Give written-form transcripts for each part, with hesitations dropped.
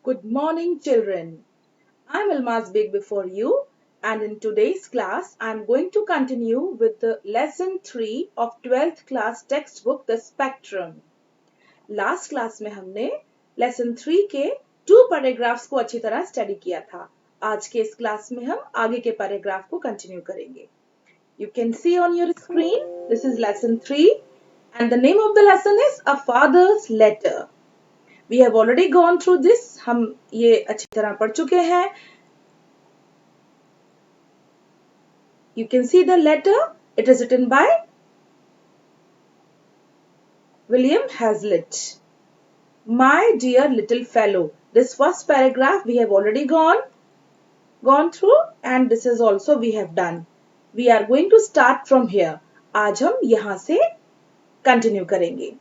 Good morning, children. I'm Almaz Beg before you, and in today's class, I'm going to continue with the lesson 3 of 12th class textbook, The Spectrum. Last class में हमने lesson 3 के 2 paragraphs को अच्छी तरह study किया था. आज के इस क्लास में हम आगे के paragraph को continue करेंगे. You can see on your screen, this is lesson 3, and the name of the lesson is A Father's Letter. We have already gone through this. हम ये अच्छी तरह पढ़ चुके हैं. You can see the letter. It is written by William Hazlitt. My dear little fellow. This first paragraph we have already gone through, and this is also we have done. We are going to start from here. आज हम यहाँ से continue करेंगे.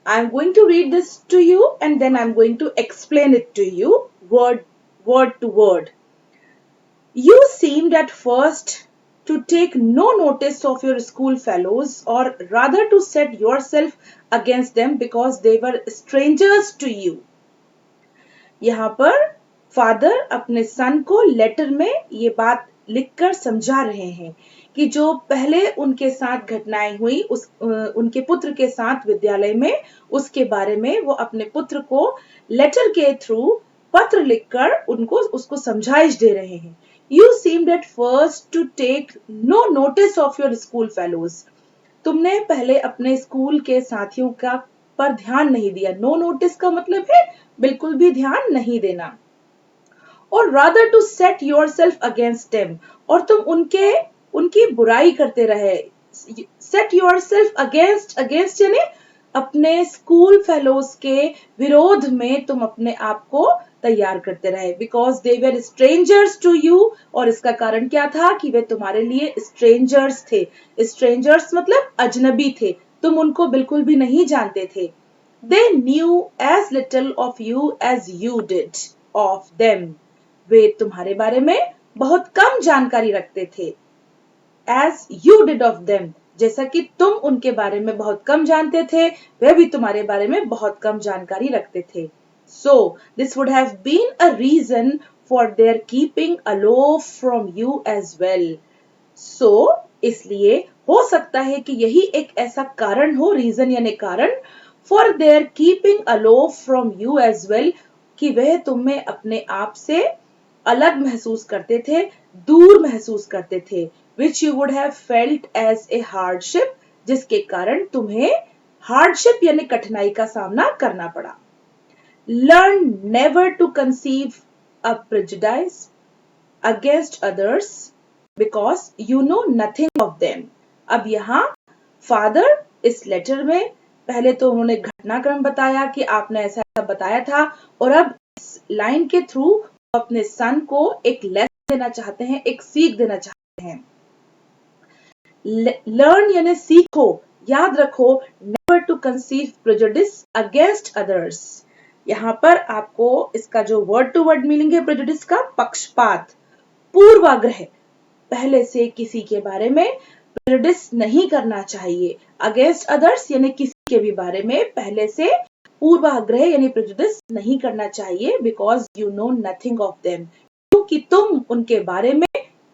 I am going to read this to you and then I am going to explain it to you word to word. You seemed at first to take no notice of your school fellows, or rather to set yourself against them because they were strangers to you. यहाँ पर father अपने सन को letter में ये बात लिखकर समझा रहे हैं कि जो पहले उनके साथ घटनाएं हुई उनके पुत्र के साथ विद्यालय में, उसके बारे में वो अपने पुत्र को लेटर के थ्रू पत्र लिखकर उसको समझाइश दे रहे हैं. You seemed at first to take no notice of your school fellows. तुमने पहले अपने स्कूल के साथियों का पर ध्यान नहीं दिया. नो नोटिस का मतलब है बिल्कुल भी ध्यान नहीं देना. और rather to set yourself against them, और तुम उनकी बुराई करते रहे. Set yourself against यानी अपने स्कूल फेलोज के विरोध में तुम अपने आप को तैयार करते रहे. Because they were strangers to you, और इसका कारण क्या था कि वे तुम्हारे लिए strangers थे. Strangers मतलब अजनबी थे, तुम उनको बिल्कुल भी नहीं जानते थे. They knew as little of you as you did of them. वे तुम्हारे बारे में बहुत कम जानकारी रखते थे. As you did of them, जैसा कि तुम उनके बारे में बहुत कम जानते थे, वे भी तुम्हारे बारे में बहुत कम जानकारी रखते थे. So, this would have been a reason for their keeping aloof from you as well. So, इसलिए हो सकता है कि यही एक ऐसा कारण हो, reason यानी कारण, for their keeping aloof from you as well, कि वह तुम्हें अपने आप से अलग महसूस करते थे, दूर महसूस करते थे. Which you would have felt as a hardship, जिसके कारण तुम्हें hardship यानी कठिनाई का सामना करना पड़ा. Learn never to conceive a prejudice against others because you know nothing of them. अब यहाँ फादर इस लेटर में पहले तो उन्होंने घटनाक्रम बताया कि आपने ऐसा बताया था, और अब इस लाइन के थ्रू अपने सन को एक लेसन देना चाहते हैं, एक सीख देना चाहते हैं. लर्न यानी सीखो, याद रखो, never to conceive prejudice against others. यहाँ पर आपको इसका जो वर्ड टू वर्ड मीनिंग है प्रेजुडिस का, पक्षपात, पूर्वाग्रह, पहले से किसी के बारे में प्रेजुडिस नहीं करना चाहिए. अगेंस्ट अदर्स यानी किसी के भी बारे में पहले से पूर्वाग्रह यानी प्रेजुडिस नहीं करना चाहिए. Because you know nothing of them, क्योंकि तुम उनके बारे में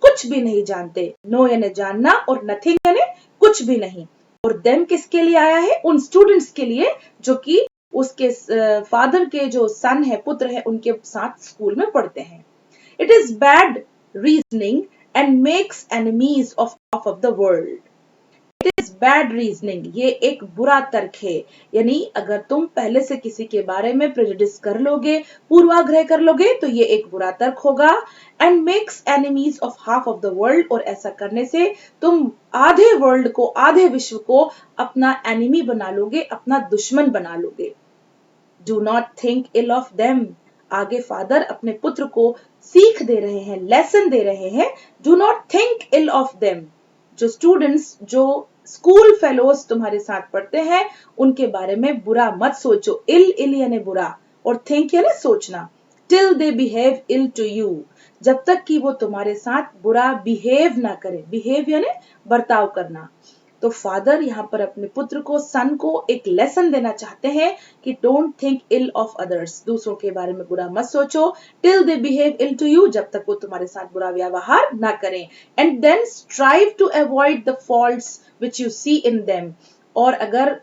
कुछ भी नहीं जानते. नो यानी जानना और नथिंग यानी कुछ भी नहीं. और देम किसके लिए आया है? उन स्टूडेंट्स के लिए जो कि उसके फादर के जो सन है, पुत्र है, उनके साथ स्कूल में पढ़ते हैं. It is bad reasoning and makes enemies of of the world. It is bad reasoning, ये एक बुरा तर्क है. यानी अगर तुम पहले से किसी के बारे में प्रेजुडिस कर लोगे, पूर्वाग्रह कर लोगे, तो ये एक बुरा तर्क होगा. And makes enemies of half of the world, और ऐसा करने से तुम आधे वर्ल्ड को, आधे विश्व को अपना एनिमी बना लोगे, अपना दुश्मन बना लोगे. Do not think ill of them. आगे फादर अपने पुत्र को सीख दे रहे हैं, लेसन दे रहे हैं. Do not think ill of them. जो स्टूडेंट्स, जो स्कूल फेलोज तुम्हारे साथ पढ़ते हैं, उनके बारे में बुरा मत सोचो. इल यानी बुरा, और थिंक यानी सोचना. Till they behave ill to you, जब तक कि वो तुम्हारे साथ बुरा बिहेव ना करे. बिहेव यानी बर्ताव करना. तो फादर यहाँ पर अपने पुत्र को, सन को एक लेसन देना चाहते हैं कि don't think ill of others, दूसरों के बारे में बुरा मत सोचो, till they behave ill to you, जब तक वो तुम्हारे साथ बुरा व्यवहार ना करें, and then strive to avoid the faults which you see in them, और अगर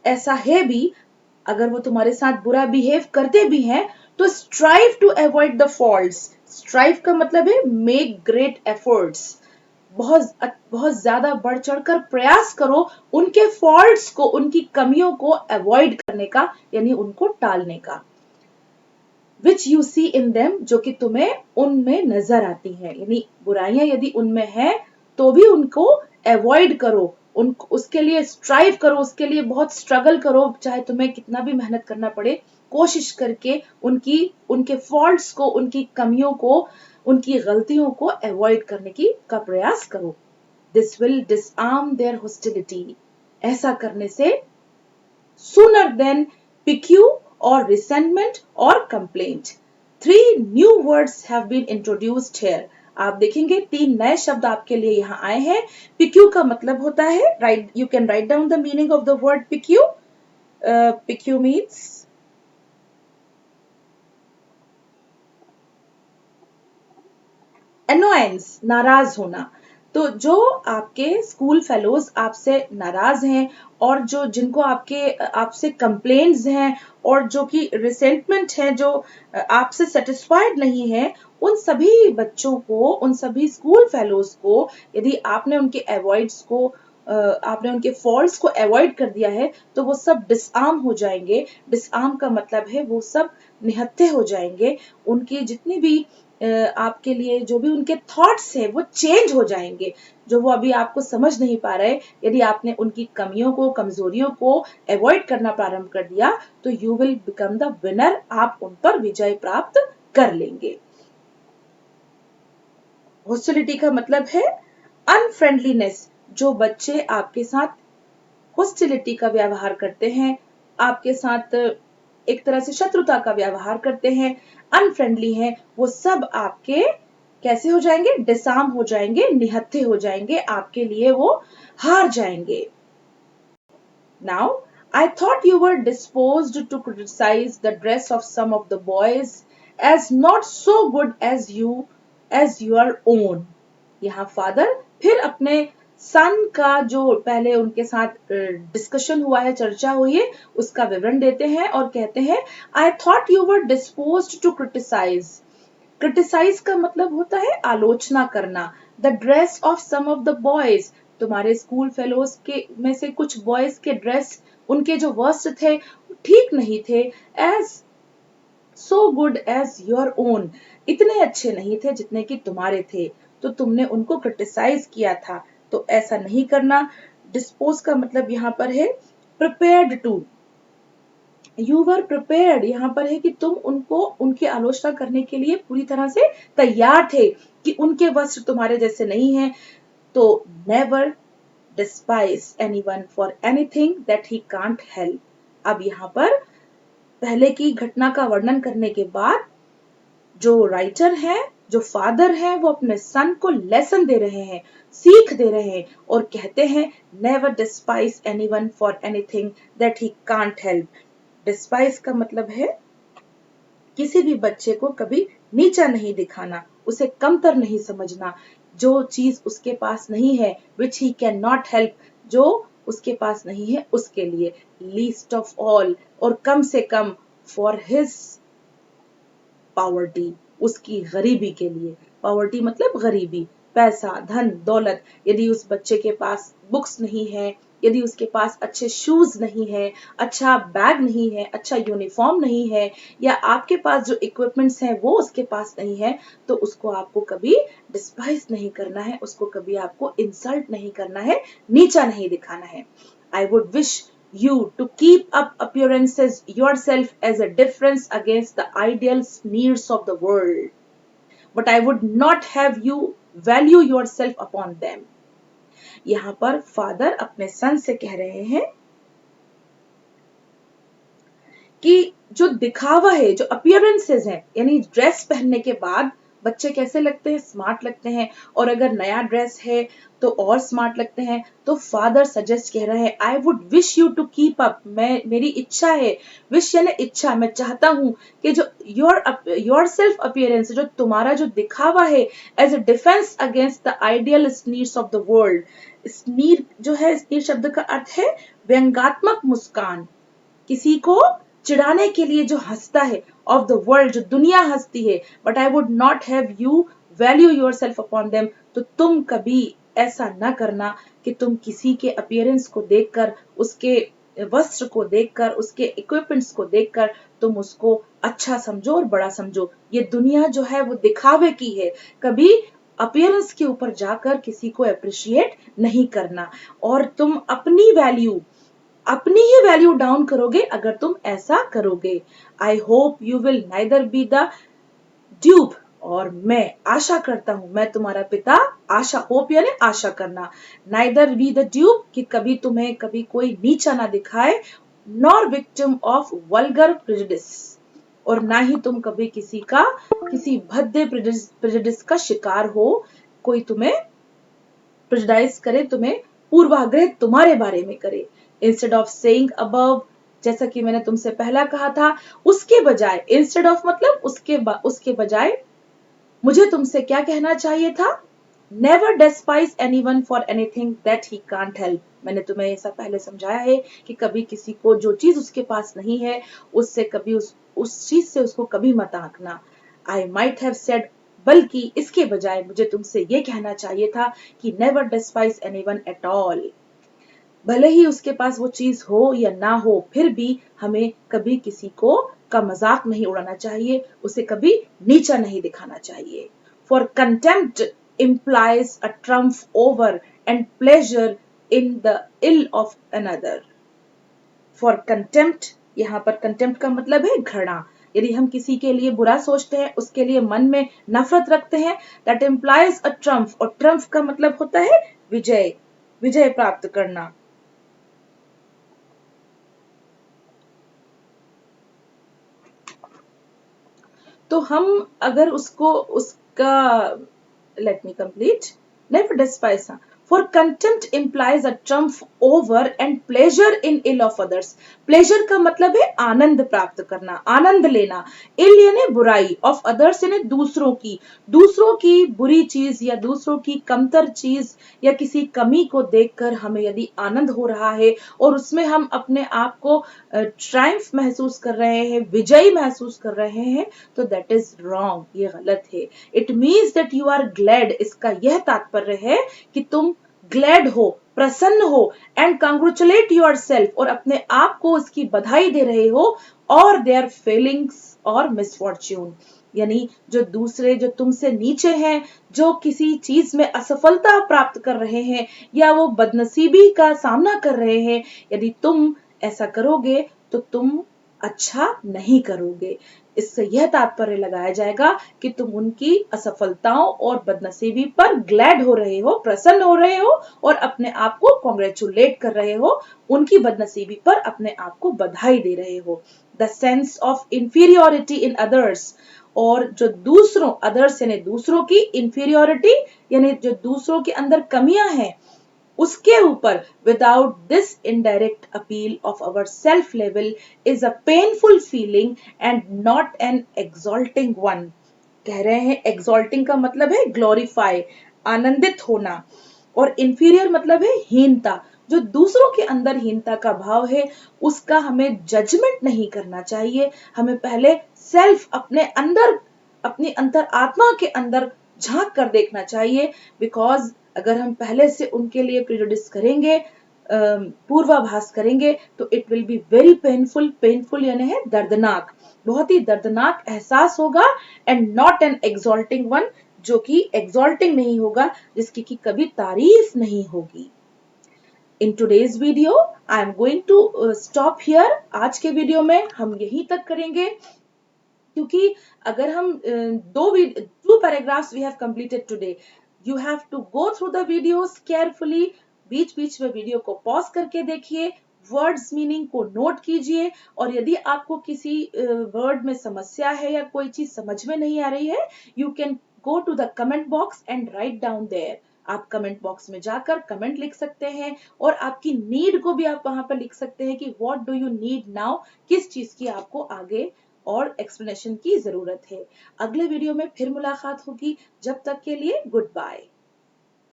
ऐसा है भी, अगर वो तुम्हारे साथ बुरा बिहेव करते भी हैं तो strive to avoid the faults, strive का मतलब है मेक ग्रेट एफर्ट्स, बहुत बहुत ज्यादा बढ़ चढ़कर प्रयास करो उनके फॉल्ट्स को, उनकी कमियों को अवॉइड करने का, यानी उनको टालने का। Which you see in them, जो कि तुम्हें उनमें नजर आती है, यानी बुराइयां यदि उनमें है तो भी उनको अवॉइड करो, उनको उसके लिए स्ट्राइव करो, उसके लिए बहुत स्ट्रगल करो, चाहे तुम्हें कितना भी मेहनत करना पड़े, कोशिश करके उनके फॉल्ट्स को, उनकी कमियों को, उनकी गलतियों को अवॉइड करने का प्रयास करो। This will disarm their hostility, ऐसा करने से sooner than pique or resentment or complaint. 3 new words have been introduced here. आप देखेंगे 3 नए शब्द आपके लिए यहाँ आए हैं। पिक्यू का मतलब होता है, right, you can write down the meaning of the word PQ. PQ means annoyance, नाराज होना। तो जो आपके स्कूल फेलोज आपसे नाराज हैं और जो जिनको आपसे कंप्लेंट्स हैं और जो कि रिसेंटमेंट है, जो आपसे सेटिस्फाइड नहीं है, उन सभी बच्चों को, उन सभी स्कूल फेलोज को, यदि आपने उनके फॉल्ट्स को अवॉइड कर दिया है तो वो सब डिसआर्म हो जाएंगे। डिसआर्म का मतलब है वो सब निहत्थे हो जाएंगे, उनकी जितनी भी आपके लिए जो भी उनके थॉट्स है वो चेंज हो जाएंगे, जो वो अभी आपको समझ नहीं पा रहे, यदि आपने उनकी कमियों को, कमजोरियों को अवॉइड करना प्रारंभ कर दिया तो you will become the winner, आप उन पर विजय प्राप्त कर लेंगे। हॉस्टिलिटी का मतलब है अनफ्रेंडलीनेस, जो बच्चे आपके साथ हॉस्टिलिटी का व्यवहार करते हैं, आपके साथ एक तरह से शत्रुता का व्यवहार करते हैं, अनफ्रेंडली हैं, वो सब आपके कैसे हो जाएंगे, डिसआर्म हो जाएंगे, निहत्थे हो जाएंगे, आपके लिए वो हार जाएंगे। Now, I thought you were disposed to criticize the dress of some of the boys as not so good as your own. यहाँ फादर फिर अपने सन का जो पहले उनके साथ डिस्कशन हुआ है, चर्चा हुई है, उसका विवरण देते हैं और कहते हैं I thought you were disposed to criticise. Criticise का मतलब होता है आलोचना करना। The dress of some of the boys, तुम्हारे स्कूल फेलोज के में से कुछ बॉयज के ड्रेस, उनके जो वस्त्र थे ठीक नहीं थे, as so good as your own, इतने अच्छे नहीं थे जितने कि तुम्हारे थे, तो तुमने उनको क्रिटिसाइज किया था, तो ऐसा नहीं करना। डिस्पोज का मतलब यहाँ पर है prepared to, you were prepared, यहाँ पर है कि तुम उनकी आलोचना करने के लिए पूरी तरह से तैयार थे कि उनके वस्त्र तुम्हारे जैसे नहीं हैं। तो never despise anyone for anything that he can't help. अब यहाँ पर पहले की घटना का वर्णन करने के बाद जो राइटर है, जो फादर है, वो अपने सन को लेसन दे रहे हैं, सीख दे रहे हैं और कहते हैं never despise anyone for anything that he can't help. Despise का मतलब है किसी भी बच्चे को कभी नीचा नहीं दिखाना, उसे कमतर नहीं समझना, जो चीज उसके पास नहीं है, विच ही कैन नॉट हेल्प, जो उसके पास नहीं है उसके लिए, लीस्ट ऑफ ऑल, और कम से कम फॉर हिज पॉवर्टी, उसकी गरीबी के लिए। पॉवर्टी मतलब गरीबी, पैसा, धन, दौलत, यदि उस बच्चे के पास बुक्स नहीं है, यदि उसके पास अच्छे शूज नहीं है, अच्छा बैग नहीं है, अच्छा यूनिफॉर्म नहीं है, या आपके पास जो इक्विपमेंट्स हैं वो उसके पास नहीं है, तो उसको आपको कभी डिस्पाइज नहीं करना है, उसको कभी आपको इंसल्ट नहीं करना है, नीचा नहीं दिखाना है। आई would wish you to keep up appearances yourself as a difference against the ideal sneers of the world, but I would not have you value yourself upon them. यहाँ पर फादर अपने सन से कह रहे हैं कि जो दिखावा है, जो अपीयरेंसेस है, यानी ड्रेस पहनने के बाद बच्चे कैसे लगते हैं? स्मार्ट लगते हैं। और अगर नया ड्रेस है तो और स्मार्ट लगते हैं। तो फादर सजेस्ट कह रहे हैं, I would wish you to keep up, मेरी इच्छा है, विश यानी इच्छा, मैं चाहता हूं कि जो योर सेल्फ अपीयरेंस, जो तुम्हारा जो दिखावा है, as a defence against the ideal sneers of the world. Sneer जो है, स्नीर शब्द का अर्थ है व्यंगात्मक मुस्कान, किसी को चिढ़ाने के लिए जो हंसता है, ऑफ द वर्ल्ड, जो दुनिया हंसती है। But I would not have you value your self upon them, तो तुम कभी ऐसा ना करना कि तुम किसी के अपीयरेंस को देखकर, उसके वस्त्र को देखकर, उसके इक्विपमेंट्स को देखकर तुम उसको अच्छा समझो और बड़ा समझो। ये दुनिया जो है वो दिखावे की है, कभी अपीयरेंस के ऊपर जाकर किसी को अप्रिशिएट नहीं करना। और तुम अपनी ही वैल्यू डाउन करोगे अगर तुम ऐसा करोगे। I hope you will neither be the dupe, और मैं आशा करता हूं, मैं तुम्हारा पिता, आशा, होप यानी आशा करना, नाइदर बी द ड्यूब, कि कभी तुम्हें कभी कोई नीचा ना दिखाए, nor victim of vulgar prejudice, और ना ही तुम कभी किसी भद्दे प्रेजुडिस का शिकार हो, कोई तुम्हें प्रेजुडाइज करे, तुम्हें पूर्वाग्रह तुम्हारे बारे में करे। इंस्टेड ऑफ सेइंग अबव, जैसा कि मैंने तुमसे पहला कहा था, उसके बजाय, इंस्टेड ऑफ मतलब उसके बजाय मुझे तुमसे क्या कहना चाहिए था? Never despise anyone for anything that he can't help. मैंने तुम्हें ऐसा पहले समझाया है कि कभी किसी को जो चीज उसके पास नहीं है, उससे कभी उस चीज से उसको कभी मत आंकना। आई माइट हैव सेड, बल्कि इसके बजाय मुझे तुमसे ये कहना चाहिए था कि never despise anyone at all. भले ही उसके पास वो चीज हो या ना हो, फिर भी हमें कभी किसी का मजाक नहीं उड़ाना चाहिए, उसे कभी नीचा नहीं दिखाना चाहिए। For contempt implies a trump over and pleasure in the ill of another. For contempt, यहाँ पर contempt का मतलब है घृणा। यदि हम किसी के लिए बुरा सोचते हैं, उसके लिए मन में नफरत रखते हैं, that implies a trump, और trump का मतलब होता है विजय प्राप्त करना। तो हम अगर उसका let me complete. Never despise. For contempt implies a triumph over and pleasure in ill of others. Pleasure का मतलब है आनंद प्राप्त करना, आनंद लेना। ill यानी बुराई, of others यानी दूसरों की बुरी चीज या दूसरों की कमतर चीज या किसी कमी को देखकर हमें यदि आनंद हो रहा है और उसमें हम अपने आप को ट्रायम्फ महसूस कर रहे हैं, विजयी महसूस कर रहे हैं, तो दैट इज रॉन्ग, ये गलत है। It means that you are glad, इसका यह तात्पर्य है कि तुम ग्लैड हो, प्रसन्न हो, एंड कंग्रेचुलेट योर सेल्फ, और अपने आप को इसकी बधाई दे रहे हो, और देयर फीलिंग्स और मिसफॉर्च्यून, यानी जो तुमसे नीचे हैं, जो किसी चीज में असफलता प्राप्त कर रहे हैं या वो बदनसीबी का सामना कर रहे हैं, यदि तुम ऐसा करोगे तो तुम अच्छा नहीं करोगे। इससे यह तात्पर्य लगाया जाएगा कि तुम उनकी असफलताओं और बदनसीबी पर ग्लैड हो रहे हो, प्रसन्न हो रहे हो, और अपने आप को कॉन्ग्रेचुलेट कर रहे हो, उनकी बदनसीबी पर अपने आप को बधाई दे रहे हो। The sense of inferiority in others, और जो अदर्स यानी दूसरों की, इंफीरियोरिटी यानी जो दूसरों के अंदर कमियां हैं उसके ऊपर, without this indirect appeal of our self level is a painful feeling and not an exalting one. कह रहे हैं एक्सॉल्टिंग का मतलब है ग्लोरीफाई, आनंदित होना, और इंफीरियर मतलब है हीनता। जो दूसरों के अंदर हीनता का भाव है उसका हमें जजमेंट नहीं करना चाहिए, हमें पहले सेल्फ, अपनी अंतर आत्मा के अंदर झांक कर देखना चाहिए। बिकॉज अगर हम पहले से उनके लिए प्रिजुडिस करेंगे, पूर्वाभास करेंगे, तो it will be very painful यानी है दर्दनाक, बहुत ही दर्दनाक एहसास होगा, and not an exalting one, जो कि एक्सॉल्टिंग नहीं होगा, जिसकी की कभी तारीफ नहीं होगी। In today's video, I am going to stop here. आज के वीडियो में हम यहीं तक करेंगे, क्योंकि अगर हम two paragraphs we have completed today. You have to go through the videos carefully. बीच बीच में वीडियो को पॉज करके देखिए, वर्ड्स मीनिंग को नोट कीजिए, और यदि आपको किसी वर्ड में समस्या है या कोई चीज समझ में नहीं आ रही है, you can go to the comment box and write down there. आप कमेंट बॉक्स में जाकर कमेंट लिख सकते हैं और आपकी नीड को भी आप वहां पर लिख सकते हैं कि what do you need now, किस चीज की आपको आगे और एक्सप्लेनेशन की जरूरत है। अगले वीडियो में फिर मुलाकात होगी, जब तक के लिए गुड बाय।